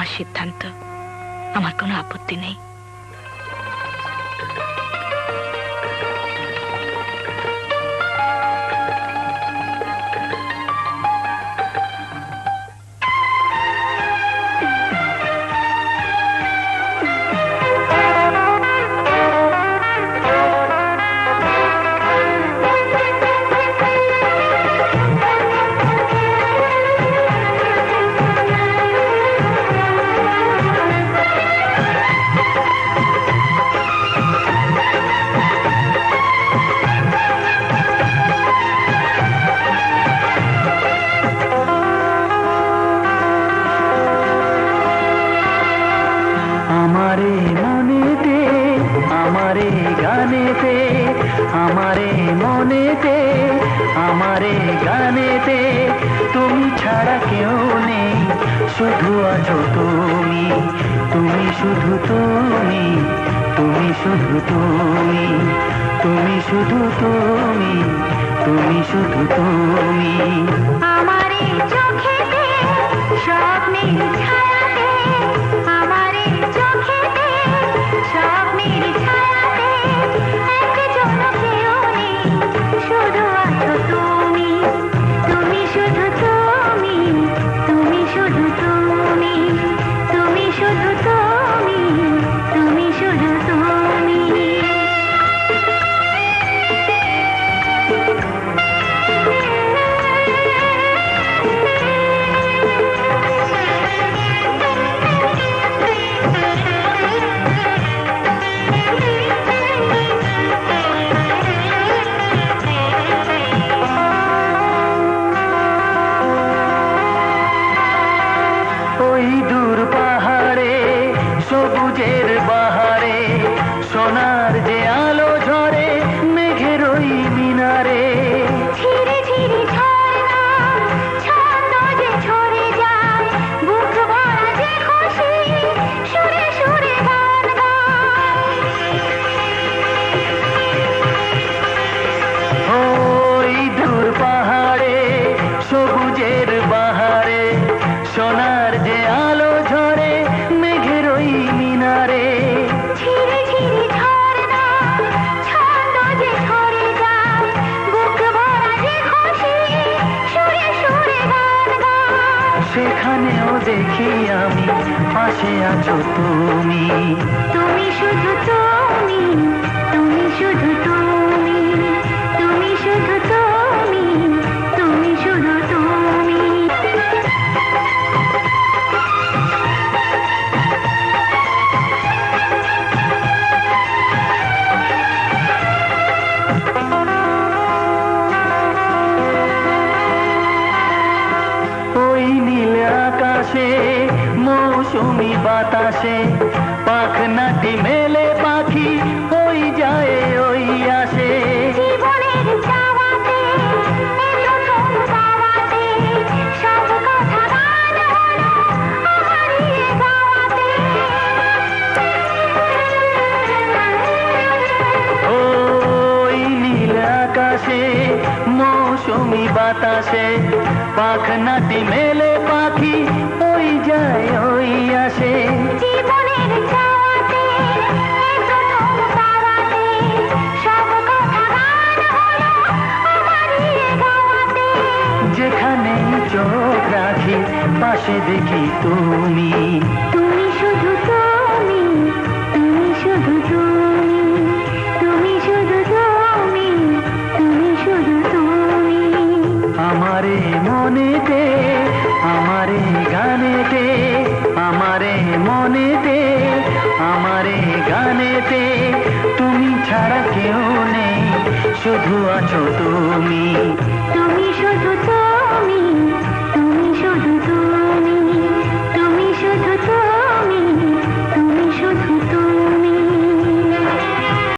আমার সিদ্ধান্ত, আমার কোনো আপত্তি নেই। हमारे मनेते हमारे गानेते तुमी छाड़ा क्यों नहीं शुधु आछो तुमी तुमी शुधु तुमी तुमी शुधु तुमी तुमी शुधु तुमी तुमी शुधु तुमी हमारे चोखेते स्वप्नेर छायाते हमारे चोखेते स्वप्नेर छायाते एकজন কেউ নেই শুধু আছো তুমি তুমি শুধু তুমি তুমি শুধু তুমি তুমি শুধু তুমি তুমি শুধু তুমি সবুজের বাহারে সোনার যে আলো ঝরে মেঘের ওই মিনারে ঝিরি ঝিরি ঝর্ণা ছন্দ যে ঝরে যায় বুক ভরা যে খুশি সুরে সুরে গান গায় ওই দূর পাহাড়ে সবুজের বাহারে সোনার যে আলো ঝরে মেঘের ওই মিনারে ঝিরি ঝিরি ঝর্ণা ছন্দ যে ঝরে যায় বুক ভরা যে খুশি সুরে সুরে গান গায় সেখানেও দেখি আমি পাশে আছো তুমি তুমি শুধু তুমি তুমি শুধু তুমি তুমি শুধু তুমি তুমি শুধু তুমি ওই নীল আকাশে মৌসুমি বাতাসে পাখনাটি মেলে পাখি ওই যায় ওই আসে জীবনের চাওয়াতে প্রথম পাওয়াতে সব কথা গান হলো আমারই গাওয়াতে ওই নীল আকাশে মৌসুমি বাতাসে পাখনাটি মেলে পাখি ওই যায় ওই আসে জীবনের চাওয়াতে প্রথম পাওয়াতে সব কথা গান হলো আমারই গাওয়াতে যেখানে চোখ রাখি পাশে দেখি তুমি তুমি শুধু তুমি তুমি শুধু তুমি তুমি শুধু তুমি তুমি শুধু তুমি আমারে মনেতে আমারে গানেতে আমারে মনেতে আমারে গানেতে তুমি ছাড়া কেউ নেই শুধু আছো তুমি